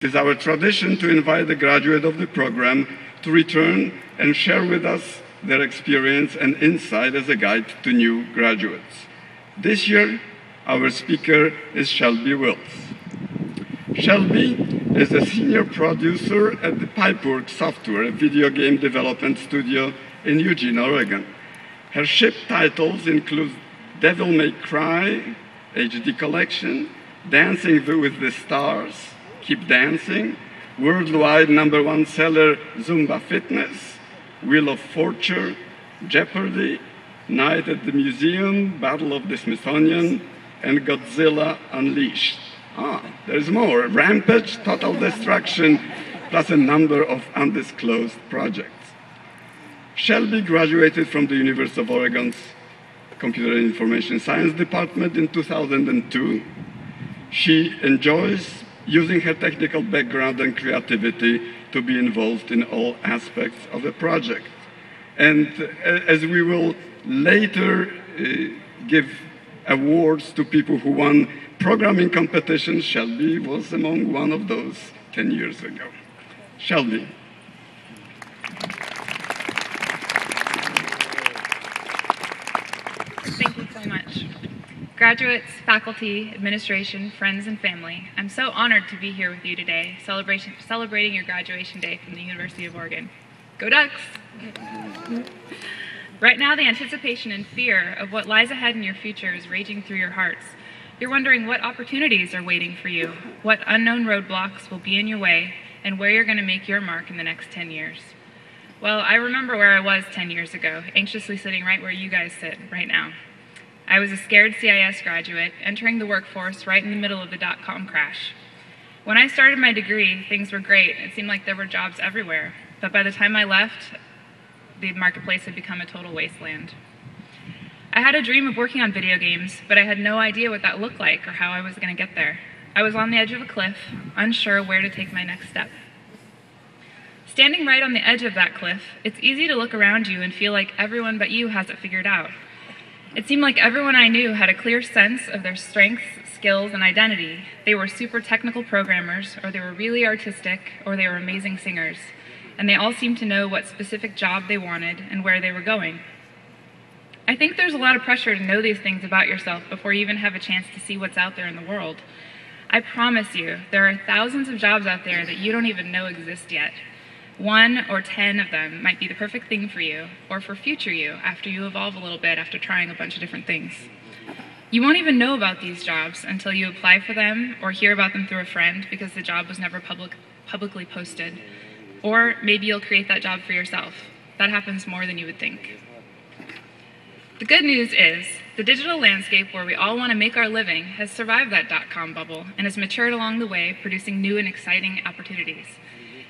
It is our tradition to invite the graduate of the program to return and share with us their experience and insight as a guide to new graduates. This year, our speaker is Shelby Wills. Shelby is a senior producer at the Pipeworks Software, a video game development studio in Eugene, Oregon. Her ship titles include Devil May Cry, HD Collection, Dancing with the Stars, Keep Dancing, worldwide #1 seller Zumba Fitness, Wheel of Fortune, Jeopardy, Night at the Museum, Battle of the Smithsonian, and Godzilla Unleashed. There's more. Rampage, Total Destruction, plus a number of undisclosed projects. Shelby graduated from the University of Oregon's Computer and Information Science Department in 2002. She enjoys using her technical background and creativity to be involved in all aspects of the project. And as we will later give awards to people who won programming competitions, Shelby was among one of those 10 years ago. Shelby. Thank you so much. Graduates, faculty, administration, friends, and family, I'm so honored to be here with you today, celebrating your graduation day from the University of Oregon. Go Ducks! Right now, the anticipation and fear of what lies ahead in your future is raging through your hearts. You're wondering what opportunities are waiting for you, what unknown roadblocks will be in your way, and where you're going to make your mark in the next 10 years. Well, I remember where I was 10 years ago, anxiously sitting right where you guys sit right now. I was a scared CIS graduate, entering the workforce right in the middle of the dot-com crash. When I started my degree, things were great. It seemed like there were jobs everywhere. But by the time I left, the marketplace had become a total wasteland. I had a dream of working on video games, but I had no idea what that looked like or how I was going to get there. I was on the edge of a cliff, unsure where to take my next step. Standing right on the edge of that cliff, it's easy to look around you and feel like everyone but you has it figured out. It seemed like everyone I knew had a clear sense of their strengths, skills, and identity. They were super technical programmers, or they were really artistic, or they were amazing singers. And they all seemed to know what specific job they wanted and where they were going. I think there's a lot of pressure to know these things about yourself before you even have a chance to see what's out there in the world. I promise you, there are thousands of jobs out there that you don't even know exist yet. 1 or 10 of them might be the perfect thing for you, or for future you, after you evolve a little bit after trying a bunch of different things. You won't even know about these jobs until you apply for them or hear about them through a friend because the job was never publicly posted. Or maybe you'll create that job for yourself. That happens more than you would think. The good news is, the digital landscape where we all want to make our living has survived that dot-com bubble and has matured along the way, producing new and exciting opportunities.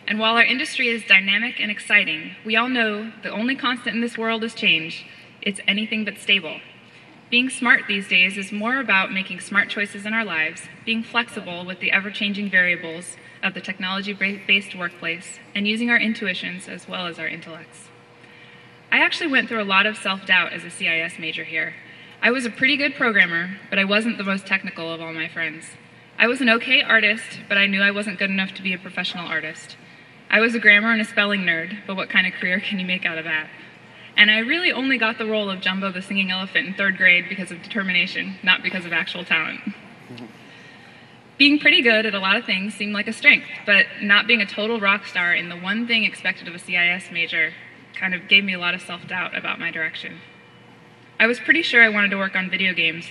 And while our industry is dynamic and exciting, we all know the only constant in this world is change. It's anything but stable. Being smart these days is more about making smart choices in our lives, being flexible with the ever-changing variables of the technology-based workplace, and using our intuitions as well as our intellects. I actually went through a lot of self-doubt as a CIS major here. I was a pretty good programmer, but I wasn't the most technical of all my friends. I was an okay artist, but I knew I wasn't good enough to be a professional artist. I was a grammar and a spelling nerd, but what kind of career can you make out of that? And I really only got the role of Jumbo the Singing Elephant in 3rd grade because of determination, not because of actual talent. Being pretty good at a lot of things seemed like a strength, but not being a total rock star in the one thing expected of a CIS major kind of gave me a lot of self-doubt about my direction. I was pretty sure I wanted to work on video games,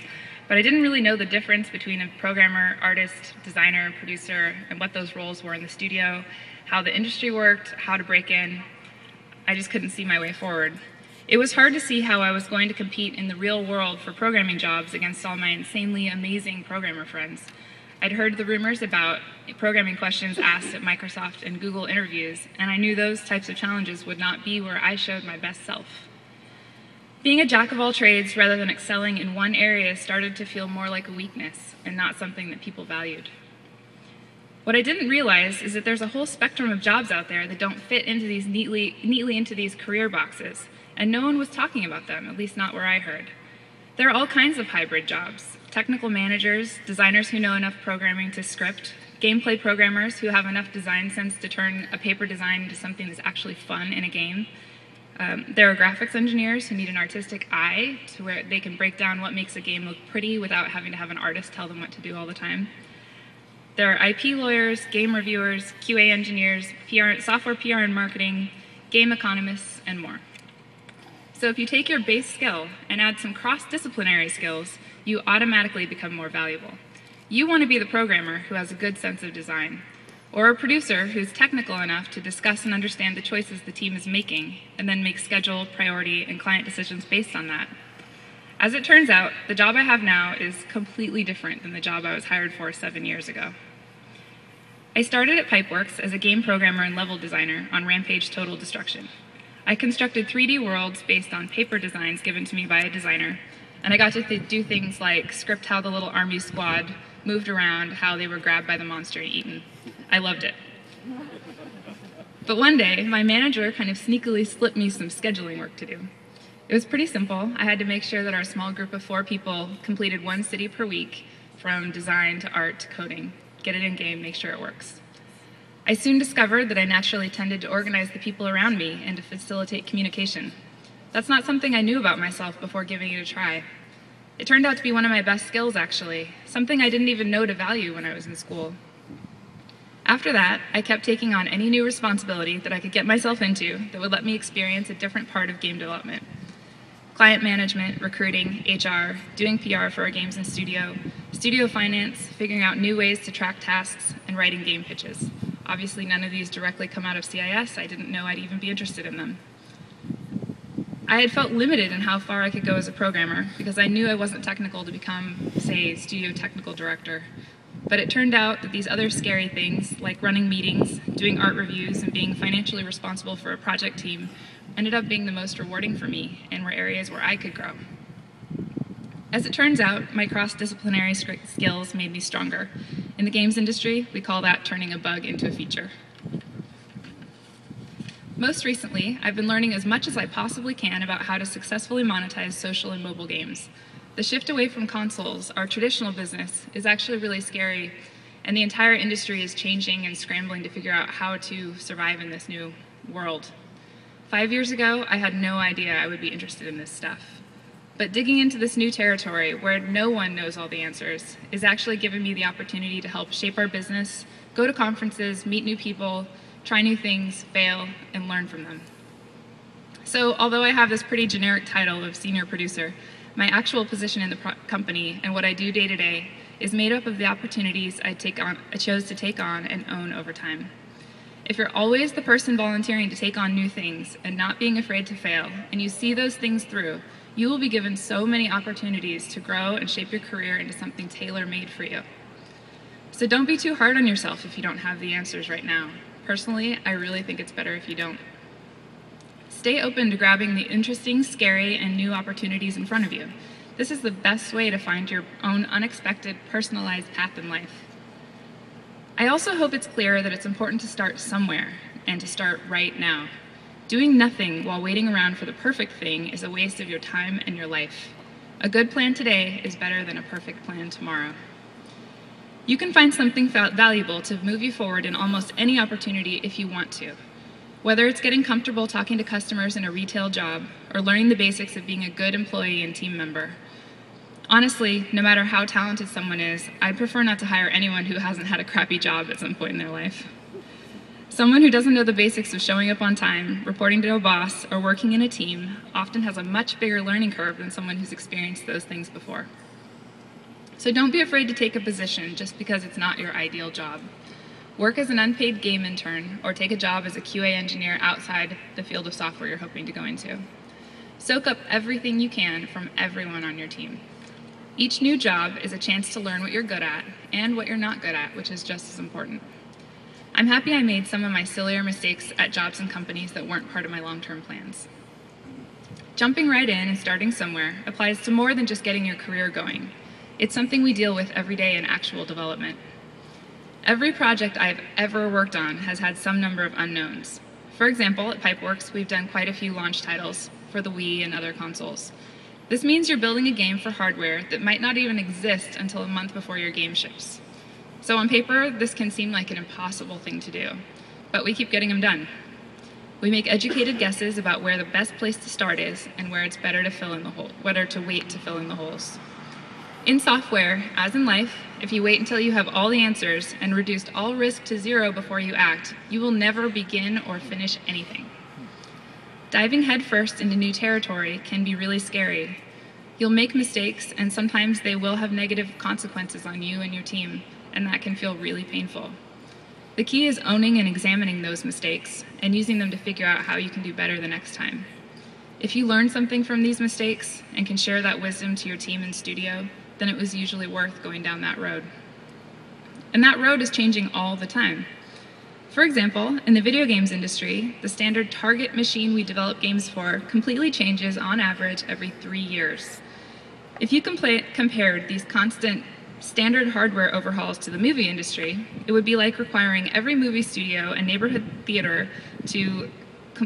but I didn't really know the difference between a programmer, artist, designer, producer, and what those roles were in the studio, how the industry worked, how to break in. I just couldn't see my way forward. It was hard to see how I was going to compete in the real world for programming jobs against all my insanely amazing programmer friends. I'd heard the rumors about programming questions asked at Microsoft and Google interviews, and I knew those types of challenges would not be where I showed my best self. Being a jack of all trades rather than excelling in one area started to feel more like a weakness and not something that people valued. What I didn't realize is that there's a whole spectrum of jobs out there that don't fit into these neatly into these career boxes, and no one was talking about them, at least not where I heard. There are all kinds of hybrid jobs: technical managers, designers who know enough programming to script, gameplay programmers who have enough design sense to turn a paper design into something that's actually fun in a game. There are graphics engineers who need an artistic eye to where they can break down what makes a game look pretty without having to have an artist tell them what to do all the time. There are IP lawyers, game reviewers, QA engineers, software PR and marketing, game economists, and more. So if you take your base skill and add some cross-disciplinary skills, you automatically become more valuable. You want to be the programmer who has a good sense of design, or a producer who's technical enough to discuss and understand the choices the team is making, and then make schedule, priority, and client decisions based on that. As it turns out, the job I have now is completely different than the job I was hired for 7 years ago. I started at Pipeworks as a game programmer and level designer on Rampage Total Destruction. I constructed 3D worlds based on paper designs given to me by a designer, and I got to do things like script how the little army squad moved around, how they were grabbed by the monster and eaten. I loved it. But one day, my manager kind of sneakily slipped me some scheduling work to do. It was pretty simple. I had to make sure that our small group of 4 people completed 1 city per week, from design to art to coding. Get it in game, make sure it works. I soon discovered that I naturally tended to organize the people around me and to facilitate communication. That's not something I knew about myself before giving it a try. It turned out to be one of my best skills, actually, something I didn't even know to value when I was in school. After that, I kept taking on any new responsibility that I could get myself into that would let me experience a different part of game development. Client management, recruiting, HR, doing PR for our games in studio finance, figuring out new ways to track tasks, and writing game pitches. Obviously, none of these directly come out of CIS. I didn't know I'd even be interested in them. I had felt limited in how far I could go as a programmer because I knew I wasn't technical to become, say, studio technical director. But it turned out that these other scary things, like running meetings, doing art reviews, and being financially responsible for a project team, ended up being the most rewarding for me and were areas where I could grow. As it turns out, my cross-disciplinary skills made me stronger. In the games industry, we call that turning a bug into a feature. Most recently, I've been learning as much as I possibly can about how to successfully monetize social and mobile games. The shift away from consoles, our traditional business, is actually really scary, and the entire industry is changing and scrambling to figure out how to survive in this new world. 5 years ago, I had no idea I would be interested in this stuff. But digging into this new territory, where no one knows all the answers, is actually giving me the opportunity to help shape our business, go to conferences, meet new people, try new things, fail, and learn from them. So although I have this pretty generic title of senior producer, my actual position in the company and what I do day to day is made up of the opportunities I chose to take on and own over time. If you're always the person volunteering to take on new things and not being afraid to fail, and you see those things through, you will be given so many opportunities to grow and shape your career into something tailor-made for you. So don't be too hard on yourself if you don't have the answers right now. Personally, I really think it's better if you don't. Stay open to grabbing the interesting, scary, and new opportunities in front of you. This is the best way to find your own unexpected, personalized path in life. I also hope it's clear that it's important to start somewhere, and to start right now. Doing nothing while waiting around for the perfect thing is a waste of your time and your life. A good plan today is better than a perfect plan tomorrow. You can find something valuable to move you forward in almost any opportunity if you want to. Whether it's getting comfortable talking to customers in a retail job, or learning the basics of being a good employee and team member. Honestly, no matter how talented someone is, I'd prefer not to hire anyone who hasn't had a crappy job at some point in their life. Someone who doesn't know the basics of showing up on time, reporting to a boss, or working in a team often has a much bigger learning curve than someone who's experienced those things before. So don't be afraid to take a position just because it's not your ideal job. Work as an unpaid game intern, or take a job as a QA engineer outside the field of software you're hoping to go into. Soak up everything you can from everyone on your team. Each new job is a chance to learn what you're good at and what you're not good at, which is just as important. I'm happy I made some of my sillier mistakes at jobs and companies that weren't part of my long-term plans. Jumping right in and starting somewhere applies to more than just getting your career going. It's something we deal with every day in actual development. Every project I've ever worked on has had some number of unknowns. For example, at Pipeworks, we've done quite a few launch titles for the Wii and other consoles. This means you're building a game for hardware that might not even exist until a month before your game ships. So on paper, this can seem like an impossible thing to do, but we keep getting them done. We make educated guesses about where the best place to start is and where it's better to fill in the hole, whether to wait to fill in the holes. In software, as in life, if you wait until you have all the answers and reduced all risk to zero before you act, you will never begin or finish anything. Diving headfirst into new territory can be really scary. You'll make mistakes, and sometimes they will have negative consequences on you and your team, and that can feel really painful. The key is owning and examining those mistakes and using them to figure out how you can do better the next time. If you learn something from these mistakes and can share that wisdom to your team in studio, then it was usually worth going down that road. And that road is changing all the time. For example, in the video games industry, the standard target machine we develop games for completely changes on average every 3 years. If you compared these constant standard hardware overhauls to the movie industry, it would be like requiring every movie studio and neighborhood theater to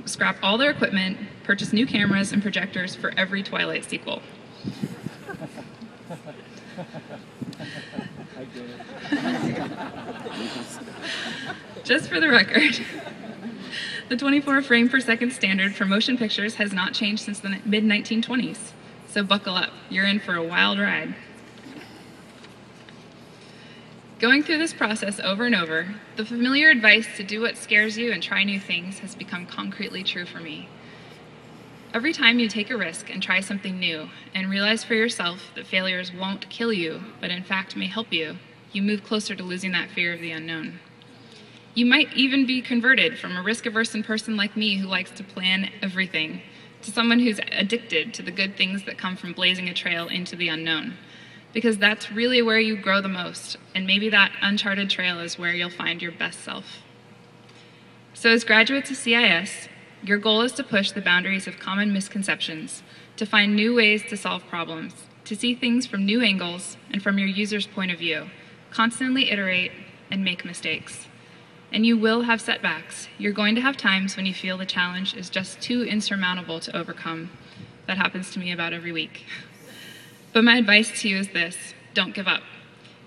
scrap all their equipment, purchase new cameras and projectors for every Twilight sequel. Just for the record, the 24 frame per second standard for motion pictures has not changed since the mid-1920s, so buckle up, you're in for a wild ride. Going through this process over and over, the familiar advice to do what scares you and try new things has become concretely true for me. Every time you take a risk and try something new and realize for yourself that failures won't kill you, but in fact may help you, you move closer to losing that fear of the unknown. You might even be converted from a risk-averse person like me who likes to plan everything to someone who's addicted to the good things that come from blazing a trail into the unknown. Because that's really where you grow the most, and maybe that uncharted trail is where you'll find your best self. So as graduates of CIS, your goal is to push the boundaries of common misconceptions, to find new ways to solve problems, to see things from new angles and from your user's point of view, constantly iterate and make mistakes. And you will have setbacks. You're going to have times when you feel the challenge is just too insurmountable to overcome. That happens to me about every week. But my advice to you is this: don't give up.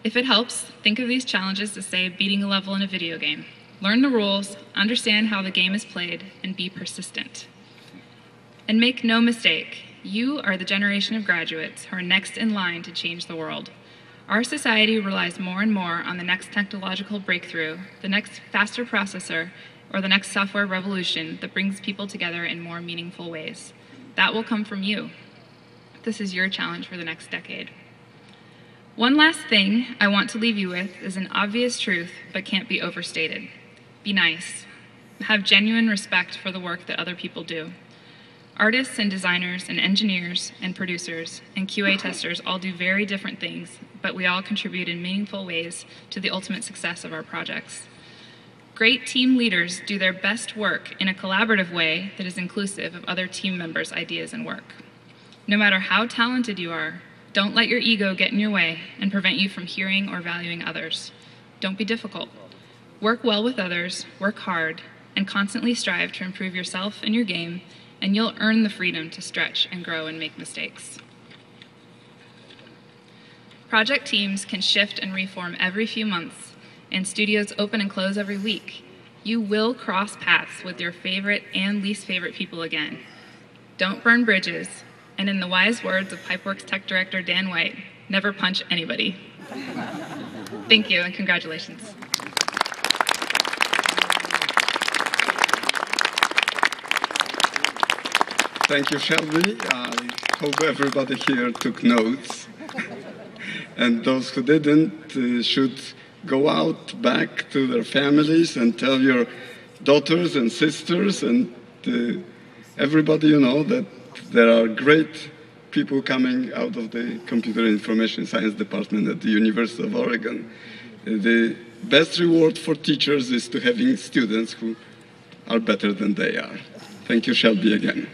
If it helps, think of these challenges as, say, beating a level in a video game. Learn the rules, understand how the game is played, and be persistent. And make no mistake, you are the generation of graduates who are next in line to change the world. Our society relies more and more on the next technological breakthrough, the next faster processor, or the next software revolution that brings people together in more meaningful ways. That will come from you. This is your challenge for the next decade. One last thing I want to leave you with is an obvious truth, but can't be overstated. Be nice. Have genuine respect for the work that other people do. Artists and designers and engineers and producers and QA testers all do very different things, but we all contribute in meaningful ways to the ultimate success of our projects. Great team leaders do their best work in a collaborative way that is inclusive of other team members' ideas and work. No matter how talented you are, don't let your ego get in your way and prevent you from hearing or valuing others. Don't be difficult. Work well with others, work hard, and constantly strive to improve yourself and your game, and you'll earn the freedom to stretch and grow and make mistakes. Project teams can shift and reform every few months, and studios open and close every week. You will cross paths with your favorite and least favorite people again. Don't burn bridges, and in the wise words of Pipeworks Tech Director Dan White, never punch anybody. Thank you, and congratulations. Thank you, Shelby. I hope everybody here took notes. And those who didn't should go out back to their families and tell your daughters and sisters and everybody you know that there are great people coming out of the Computer Information Science Department at the University of Oregon. The best reward for teachers is to having students who are better than they are. Thank you, Shelby, again.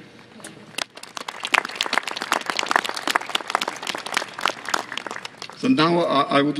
So now I would